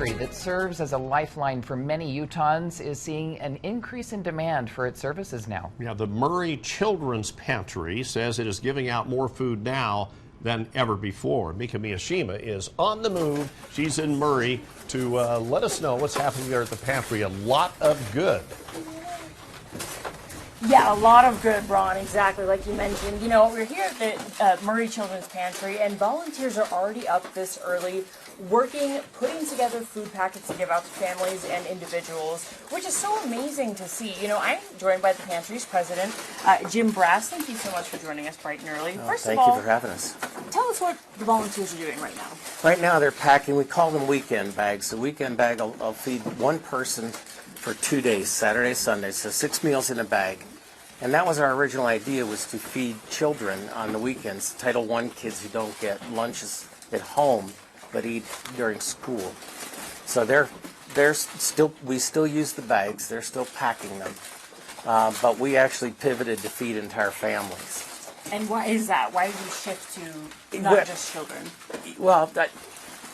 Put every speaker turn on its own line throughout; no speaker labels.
Pantry, that serves as a lifeline for many Utahns, is seeing an increase in demand for its services now.
Yeah, the Murray Children's Pantry says it is giving out more food now than ever before. Mika Miyashima is on the move. She's in Murray to let us know what's happening there at the pantry. A lot of good.
Yeah, a lot of good, Ron, exactly like you mentioned. You know, we're here at the Murray Children's Pantry, and volunteers are already up this early, working, putting together food packets to give out to families and individuals, which is so amazing to see. You know, I'm joined by the pantry's president, Jim Brass. Thank you so much for joining us bright and early. First of all,
thank you for having us.
Tell us what the volunteers are doing right now.
Right now they're packing, we call them weekend bags. The weekend bag will feed one person for 2 days, Saturday, Sunday, so 6 meals in a bag. And that was our original idea, was to feed children on the weekends, Title I kids who don't get lunches at home but eat during school. So we still use the bags, they're still packing them, but we actually pivoted to feed entire families.
And why is that? Why did you shift to not just children?
Well,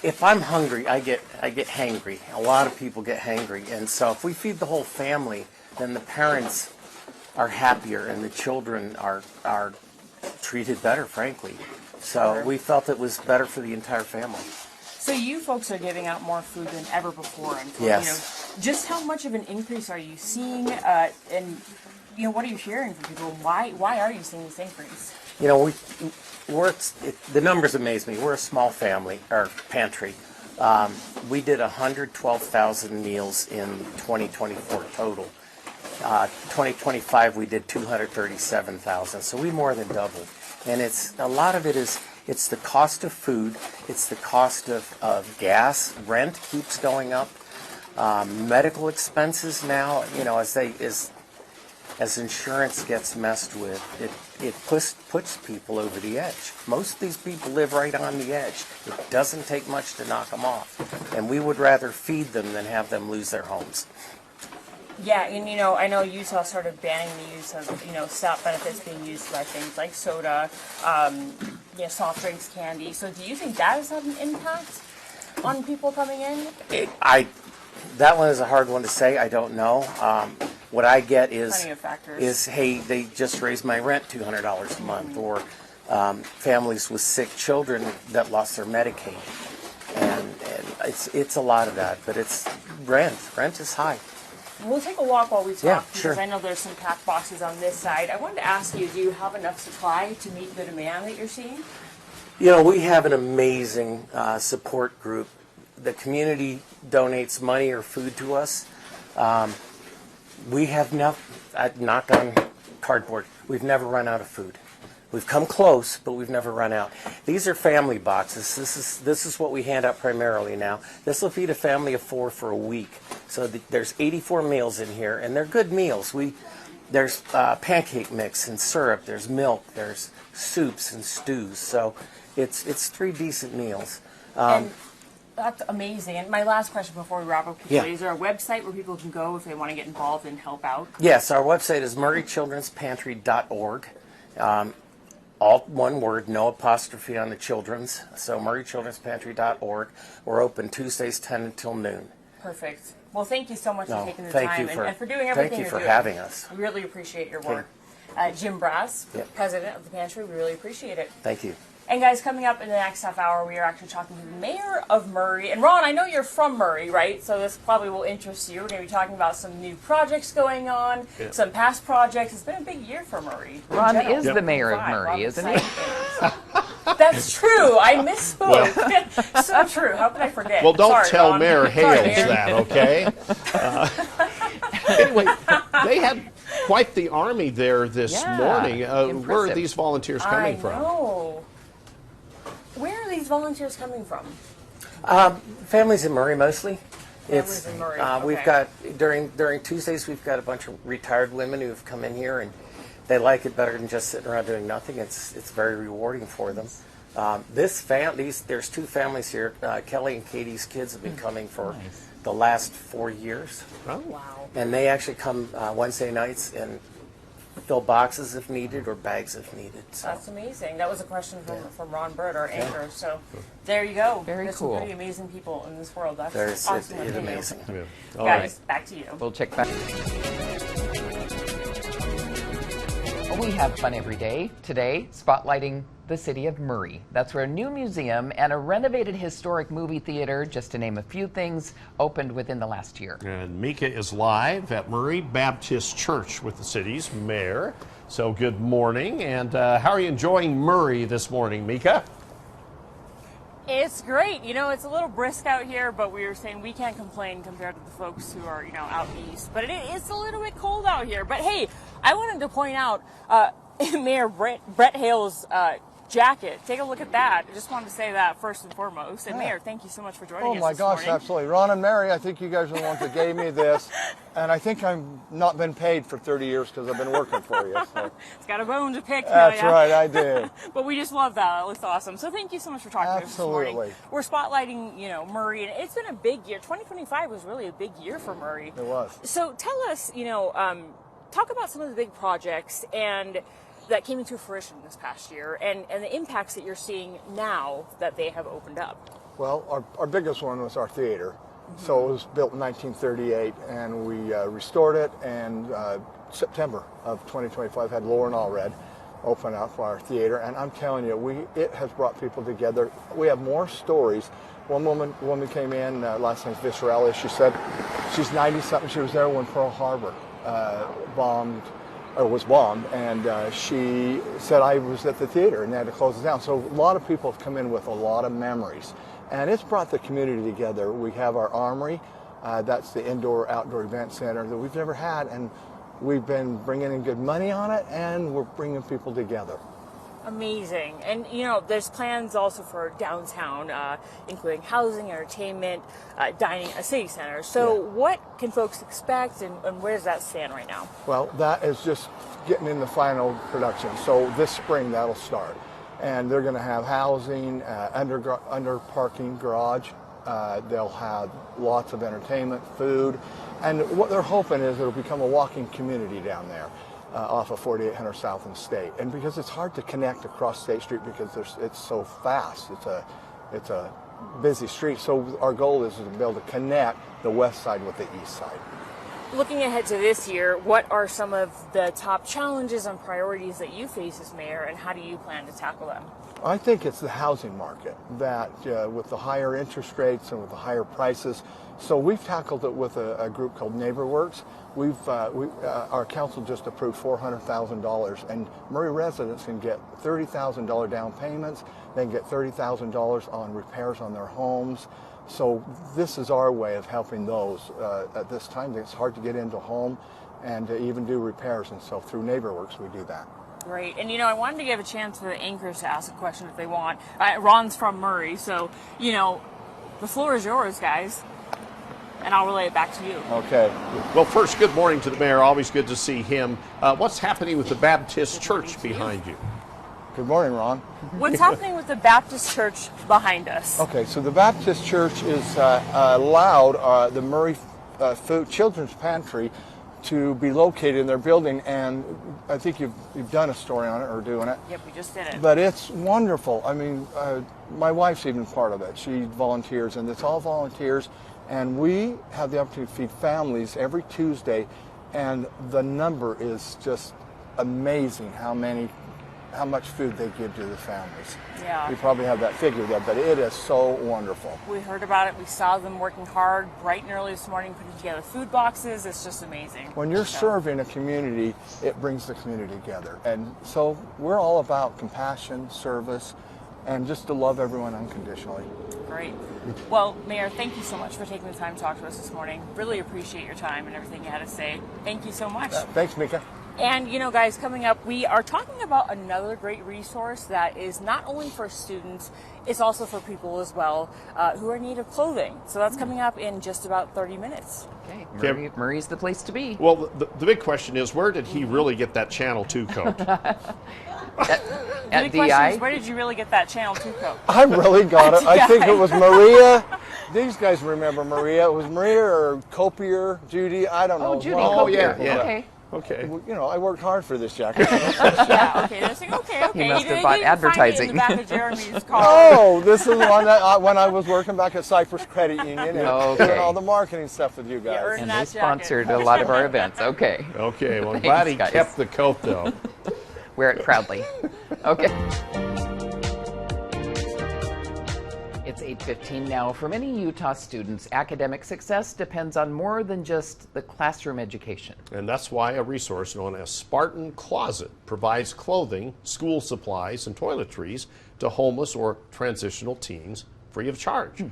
if I'm hungry, I get hangry. A lot of people get hangry, and so if we feed the whole family, then the parents are happier and the children are treated better, frankly. So we felt it was better for the entire family.
So you folks are giving out more food than ever before. And
Yes.
You know, just how much of an increase are you seeing? And you know, what are you hearing from people? Why are you seeing this increase?
You know, the numbers amaze me. We're a small family, or pantry. We did 112,000 meals in 2024 total. 2025 we did 237,000, so we more than doubled. And a lot of it is, it's the cost of food, it's the cost of gas, rent keeps going up, medical expenses now, you know, as insurance gets messed with, it puts people over the edge. Most of these people live right on the edge. It doesn't take much to knock them off, and we would rather feed them than have them lose their homes.
Yeah, and you know, I know Utah started banning the use of, you know, SNAP benefits being used by things like soda, you know, soft drinks, candy. So do you think that has had an impact on people coming in?
That one is a hard one to say. I don't know. What I get is hey, they just raised my rent $200 a month, or families with sick children that lost their Medicaid, and it's a lot of that. But it's rent. Rent is high.
We'll take a walk while we talk,
yeah,
because
sure.
I know there's some packed boxes on this side. I wanted to ask you, do you have enough supply to meet the demand that you're seeing?
You know, we have an amazing support group. The community donates money or food to us. We have knock on cardboard, we've never run out of food. We've come close, but we've never run out. These are family boxes. This is what we hand out primarily now. This will feed a family of 4 for a week. So there's 84 meals in here, and they're good meals. There's pancake mix and syrup. There's milk. There's soups and stews. So it's 3 decent meals.
And that's amazing. And my last question before we wrap up, is there a website where people can go if they want to get involved and help out?
Yes, our website is murraychildrenspantry.org. All one word, no apostrophe on the children's. So murraychildrenspantry.org. We're open Tuesdays 10 until noon.
Perfect. Well, thank you so much for taking the time and for doing everything
you're doing. Thank you for
having
us.
We really appreciate your work. Jim Brass, president of the Pantry, we really appreciate it.
Thank you.
And guys, coming up in the next half hour, we are actually talking to the mayor of Murray. And Ron, I know you're from Murray, right? So this probably will interest you. We're going to be talking about some new projects going on, some past projects. It's been a big year for Murray.
Ron is the mayor of Murray, isn't he?
That's true. I misspoke. So true. How could I forget?
Well, don't tell
Ron.
Mayor Hales that, okay? Anyway, they had quite the army there this morning. Where are these volunteers coming from?
I know. Where are these volunteers coming from?
Families in Murray mostly.
Families in Murray. Okay.
We've got during Tuesdays we've got a bunch of retired women who have come in here, and they like it better than just sitting around doing nothing. It's very rewarding for them. There's 2 families here. Kelly and Katie's kids have been coming for the last 4 years.
Oh.
Wow.
And they actually come Wednesday nights and fill boxes if needed or bags if needed. So.
That's amazing. That was a question from Ron Bird, our anchor. So there you go.
Very
There's
cool.
Some pretty amazing people in this world. That's
It's
awesome.
amazing.
Yeah. All
Guys, back to you.
We'll check back. We have fun every day. Today, spotlighting the city of Murray. That's where a new museum and a renovated historic movie theater, just to name a few things, opened within the last year.
And Mika is live at Murray Baptist Church with the city's mayor. So good morning. And how are you enjoying Murray this morning, Mika?
It's great. You know, it's a little brisk out here, but we were saying we can't complain compared to the folks who are, out east. But it's a little bit cold out here. But hey, I wanted to point out Mayor Brett Hales' jacket. Take a look at that. I just wanted to say that first and foremost. And Mayor, thank you so much for joining us.
Oh my gosh,
morning.
absolutely. Ron and Mary, I think you guys are the ones that gave me this. And I think I've not been paid for 30 years because I've been working for you. So.
It's got a bone to pick.
That's right, I do.
But we just love that. That looks awesome. So thank you so much for talking to us this morning.
Absolutely.
We're spotlighting, Murray, and it's been a big year. 2025 was really a big year for Murray.
It was.
So tell us, talk about some of the big projects and that came into fruition this past year and the impacts that you're seeing now that they have opened up.
Well, our biggest one was our theater. So it was built in 1938, and we restored it, and September of 2025 had Lauren Allred open up our theater, and I'm telling you, it has brought people together. We have more stories. One woman came in, last name's Viscerella. She said she's 90-something. She was there when Pearl Harbor was bombed, and she said, I was at the theater and they had to close it down. So a lot of people have come in with a lot of memories, and it's brought the community together. We have our armory, that's the indoor-outdoor event center that we've never had, and we've been bringing in good money on it, and we're bringing people together.
Amazing. And, there's plans also for downtown, including housing, entertainment, dining, a city center. So what can folks expect, and where does that stand right now?
Well, that is just getting in the final production. So this spring, that'll start. And they're going to have housing, under parking garage. They'll have lots of entertainment, food. And what they're hoping is it'll become a walking community down there. Off of 4800 South and State, and because it's hard to connect across State Street because it's so fast, it's a busy street. So our goal is to be able to connect the west side with the east side.
Looking ahead to this year, what are some of the top challenges and priorities that you face as mayor, and how do you plan to tackle them?
I think it's the housing market that with the higher interest rates and with the higher prices. So we've tackled it with a group called NeighborWorks. Our council just approved $400,000, and Murray residents can get $30,000 down payments. They can get $30,000 on repairs on their homes. So this is our way of helping those at this time. It's hard to get into a home and to even do repairs, and so through NeighborWorks we do that.
Great. And, I wanted to give a chance for the anchors to ask a question if they want. Ron's from Murray, so, the floor is yours, guys. And I'll relay it back to you.
Okay.
Well, first, good morning to the mayor. Always good to see him. What's happening with the Baptist Church behind you?
Good morning, Ron.
What's happening with the Baptist Church behind us?
Okay, so the Baptist Church is allowed the Murray Children's Pantry to be located in their building, and I think you've done a story on it or doing it.
Yep, we just did it.
But it's wonderful. I mean, my wife's even part of it. She volunteers, and it's all volunteers. And we have the opportunity to feed families every Tuesday, and the number is just amazing how much food they give to the families.
Yeah.
We probably have that figure there, but it is so wonderful.
We heard about it. We saw them working hard bright and early this morning, putting together food boxes. It's just amazing.
When you're serving a community, it brings the community together. And so we're all about compassion, service, and just to love everyone unconditionally.
Great. Well, Mayor, thank you so much for taking the time to talk to us this morning. Really appreciate your time and everything you had to say. Thank you so much.
Thanks, Mika.
And, guys, coming up, we are talking about another great resource that is not only for students, it's also for people as well who are in need of clothing. So that's coming up in just about 30 minutes.
Okay, Murray's the place to be.
Well, the big question is, where did he really get that Channel 2 coat?
At
the big question
DI?
is, where did you really get that Channel 2 coat?
I really got it. I think it was Maria. These guys remember Maria. It was Maria or Copier, Judy. I don't know.
Oh, Judy
Well,
Copier.
yeah.
Okay.
Okay.
Well, you know, I worked hard for this jacket.
Yeah, okay. They're saying, okay.
He must have
You
bought
didn't find it in
advertising.
the back of Jeremy's car.
Oh, this is one that when I was working back at Cypress Credit Union and
Okay.
doing all the marketing stuff with you guys.
earned
And
that
they sponsored
jacket.
a lot of our events. Okay.
Okay, well, I'm
Thanks,
glad he
guys.
kept the coat, though.
Wear it proudly. Okay. It's 8:15 now. For many Utah students, academic success depends on more than just the classroom education.
And that's why a resource known as Spartan Closet provides clothing, school supplies, and toiletries to homeless or transitional teens free of charge.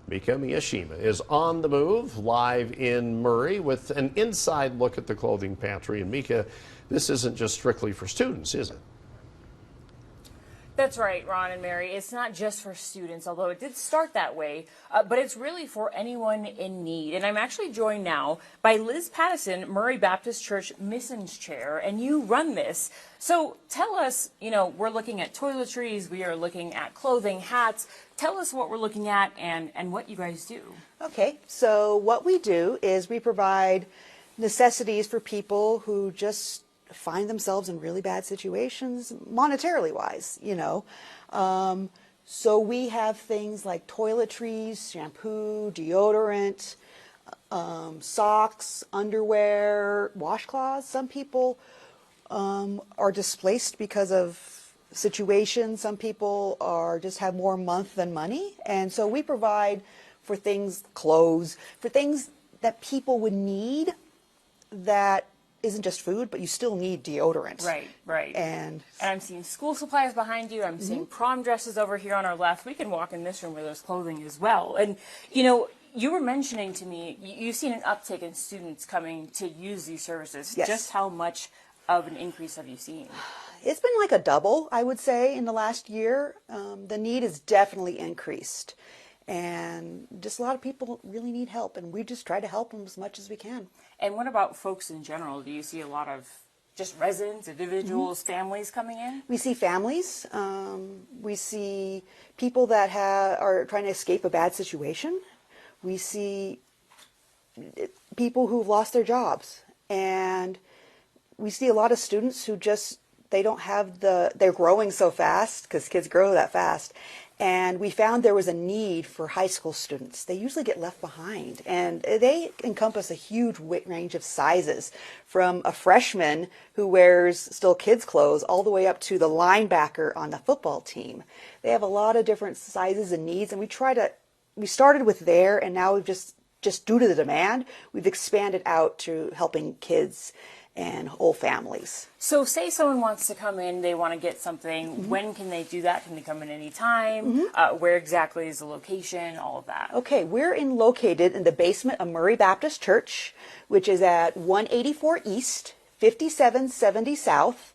Mika Miyashima is on the move, live in Murray, with an inside look at the clothing pantry. And Mika, this isn't just strictly for students, is it?
That's right, Ron and Mary. It's not just for students, although it did start that way, but it's really for anyone in need. And I'm actually joined now by Liz Pattison, Murray Baptist Church Missions Chair, and you run this. So tell us, you know, we're looking at toiletries, we are looking at clothing, hats. Tell us what we're looking at and what you guys do.
Okay, so what we do is we provide necessities for people who just find themselves in really bad situations, monetarily wise, you know. So we have things like toiletries, shampoo, deodorant, socks, underwear, washcloths. Some people are displaced because of situations. Some people are just have more month than money. And so we provide for things, clothes, for things that people would need that isn't just food, but you still need deodorant.
Right, right.
And
I'm seeing school supplies behind you. I'm seeing prom dresses over here on our left. We can walk in this room where there's clothing as well. And, you know, you were mentioning to me, you've seen an uptick in students coming to use these services.
Yes.
Just how much of an increase have you seen?
it's been like a double, I would say, in the last year. The need has definitely increased. And just a lot of people really need help, and we just try to help them as much as we can.
And what about folks in general? Do you see a lot of just residents, individuals, families coming in?
We see families. We see people that are trying to escape a bad situation. We see people who've lost their jobs. And we see a lot of students who just, they don't have they're growing so fast, because kids grow that fast. And we found there was a need for high school students. They usually get left behind, and they encompass a huge range of sizes, from a freshman who wears still kids' clothes all the way up to the linebacker on the football team. They have a lot of different sizes and needs, and we started with there, and now we've just due to the demand, we've expanded out to helping kids and whole families.
So say someone wants to come in, they want to get something.
Mm-hmm.
When can they do that? Can they come in any time? Where exactly is the location? All of that.
Okay, we're located in the basement of Murray Baptist Church, which is at 184 East, 5770 South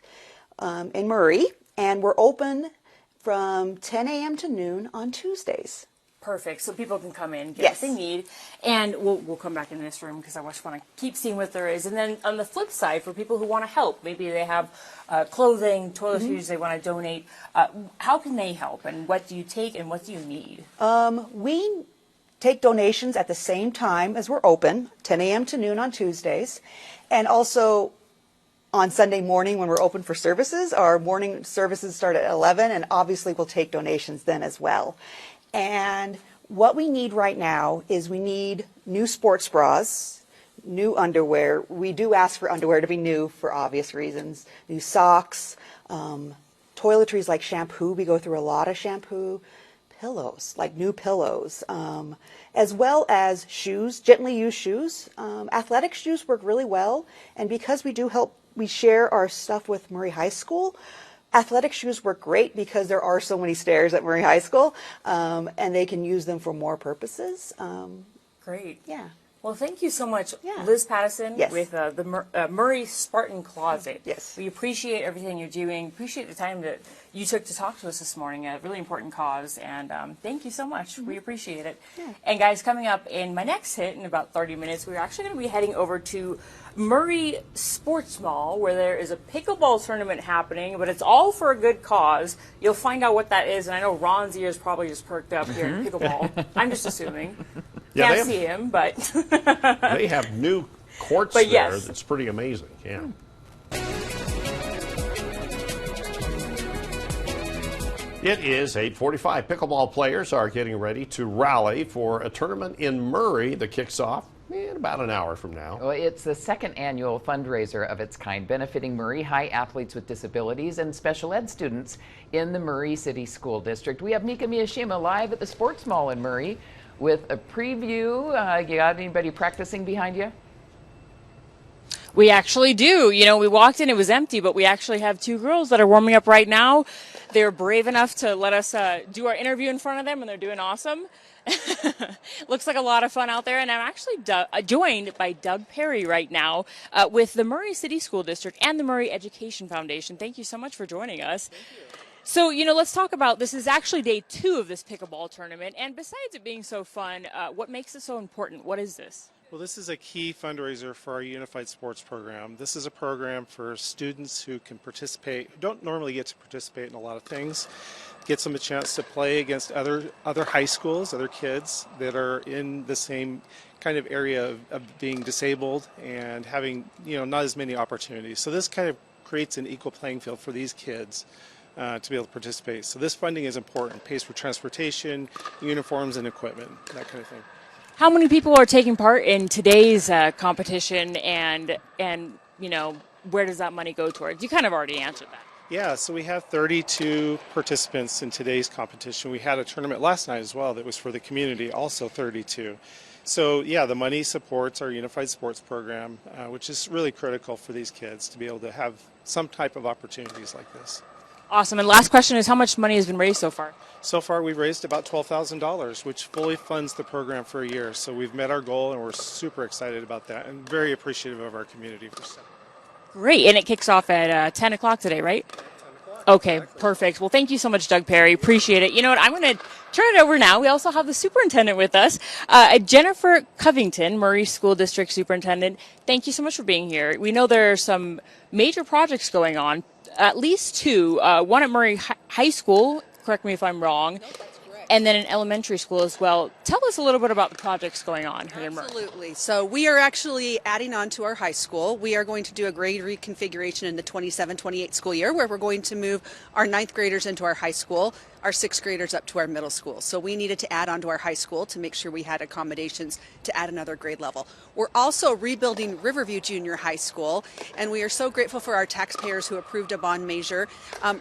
in Murray, and we're open from 10 a.m. to noon on Tuesdays.
Perfect. So people can come in, get
Yes.
what they need, and we'll come back in this room because I just want to keep seeing what there is. And then on the flip side, for people who want to help, maybe they have clothing, toiletries they want to donate. How can they help? And what do you take and what do you need?
We take donations at the same time as we're open, 10 a.m. to noon on Tuesdays, and also on Sunday morning when we're open for services. Our morning services start at 11, and obviously we'll take donations then as well. And what we need right now is we need new sports bras, new underwear. We do ask for underwear to be new for obvious reasons. New socks, toiletries like shampoo. We go through a lot of shampoo. Pillows, like new pillows, as well as shoes, gently used shoes. Athletic shoes work really well. And because we share our stuff with Murray High School, athletic shoes work great because there are so many stairs at Murray High School, and they can use them for more purposes.
Great.
Yeah.
Well, thank you so much,
Yeah.
Liz Pattison,
Yes.
with the Murray Spartan Closet.
Yes.
We appreciate everything you're doing. Appreciate the time that you took to talk to us this morning. A really important cause, and thank you so much. We appreciate it.
Yeah.
And guys, coming up in my next hit in about 30 minutes, we're actually going to be heading over to Murray Sports Mall, where there is a pickleball tournament happening, but it's all for a good cause. You'll find out what that is, and I know Ron's ears probably just perked up here in pickleball. I'm just assuming.
Yeah,
Can't see him, but
they have new courts
But
there.
yes.
It's pretty amazing. Yeah. It is 8:45. Pickleball players are getting ready to rally for a tournament in Murray that kicks off in about an hour from now.
Well, it's the second annual fundraiser of its kind, benefiting Murray High athletes with disabilities and special ed students in the Murray City School District. We have Mika Miyashima live at the Sports Mall in Murray with a preview. You got anybody practicing behind you?
We actually do. You know, we walked in, it was empty, but we actually have two girls that are warming up right now. They're brave enough to let us do our interview in front of them, and they're doing awesome. Looks like a lot of fun out there, and I'm actually joined by Doug Perry right now with the Murray City School District and the Murray Education Foundation. Thank you so much for joining us. Thank you. So, you know, let's talk about, this is actually day 2 of this pickleball tournament, and besides it being so fun, what makes it so important? What is this?
Well, this is a key fundraiser for our Unified Sports Program. This is a program for students who can participate, who don't normally get to participate in a lot of things. Gets them a chance to play against other high schools, other kids that are in the same kind of area of being disabled and having, you know, not as many opportunities. So this kind of creates an equal playing field for these kids to be able to participate. So this funding is important. Pays for transportation, uniforms, and equipment, that kind of thing.
How many people are taking part in today's competition, and you know, where does that money go towards? You kind of already answered that.
Yeah, so we have 32 participants in today's competition. We had a tournament last night as well that was for the community, also 32. So yeah, the money supports our Unified Sports Program, which is really critical for these kids to be able to have some type of opportunities like this.
Awesome. And last question is, how much money has been raised so far?
So far, we've raised about $12,000, which fully funds the program for a year. So we've met our goal, and we're super excited about that and very appreciative of our community for stepping up.
Great. And it kicks off at 10 o'clock today, right?
10 o'clock.
Okay,
Exactly.
perfect. Well, thank you so much, Doug Perry. Appreciate it. You know what? I'm going to turn it over now. We also have the superintendent with us, Jennifer Covington, Murray School District Superintendent. Thank you so much for being here. We know there are some major projects going on, at least 2, one at Murray High School, correct me if I'm wrong, and then an elementary school as well. Tell us a little bit about the projects going on here in Murray.
Absolutely. So we are actually adding on to our high school. We are going to do a grade reconfiguration in the 27-28 school year, where we're going to move our 9th graders into our high school, our 6th graders up to our middle school. So we needed to add on to our high school to make sure we had accommodations to add another grade level. We're also rebuilding Riverview Junior High School, and we are so grateful for our taxpayers who approved a bond measure.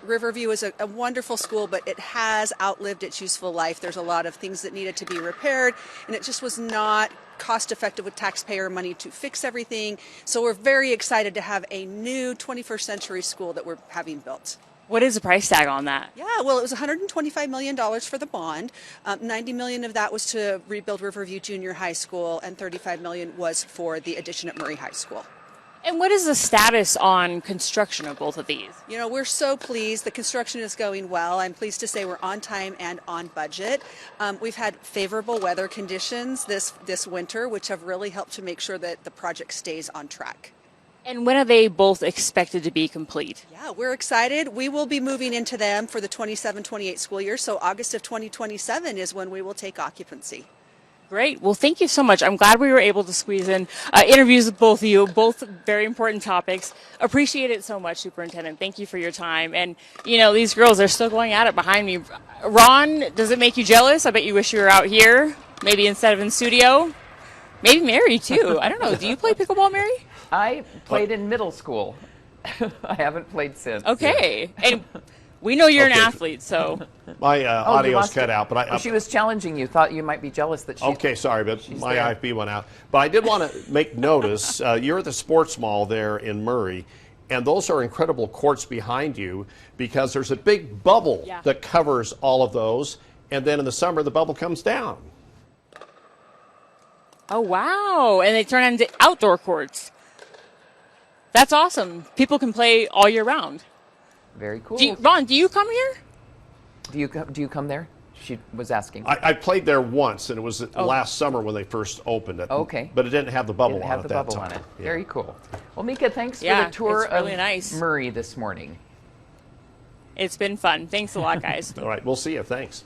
Riverview is a wonderful school, but it has outlived its useful life. There's a lot of things that needed to be repaired, and it just was not cost effective with taxpayer money to fix everything. So we're very excited to have a new 21st century school that we're having built.
What is the price tag on that?
Yeah, well, it was $125 million for the bond. $90 million of that was to rebuild Riverview Junior High School, and $35 million was for the addition at Murray High School.
And what is the status on construction of both of these?
You know, we're so pleased. The construction is going well. I'm pleased to say we're on time and on budget. We've had favorable weather conditions this winter, which have really helped to make sure that the project stays on track.
And when are they both expected to be complete?
Yeah, we're excited. We will be moving into them for the 27-28 school year, so August of 2027 is when we will take occupancy.
Great. Well, thank you so much. I'm glad we were able to squeeze in interviews with both of you, both very important topics. Appreciate it so much, Superintendent. Thank you for your time. And, you know, these girls, they're still going at it behind me. Ron, does it make you jealous? I bet you wish you were out here, maybe instead of in studio. Maybe Mary, too. I don't know. Do you play pickleball, Mary?
I played in middle school. I haven't played since.
Okay. And we know you're an
Okay.
athlete, so.
My
you
audio's
lost
cut
it.
out, but
Oh, she was challenging you. Thought you might be jealous that she.
okay, sorry, but my
there.
IFB went out. But I did want to make notice, you're at the sports mall there in Murray, and those are incredible courts behind you because there's a big bubble
Yeah.
that covers all of those, and then in the summer the bubble comes down.
Oh, wow. And they turn into outdoor courts. That's awesome. People can play all year round.
Very cool.
Ron, do you come here?
Do you come there? She was asking.
I played there once, and it was last summer when they first opened it.
Okay.
But it didn't have the bubble
Didn't
on
have
it
the
that
bubble
time.
on it.
Yeah.
Very cool. Well, Mika, thanks
Yeah,
for the tour
it's really
of
nice.
Murray this morning.
It's been fun. Thanks a lot, guys.
All right, we'll see you. Thanks.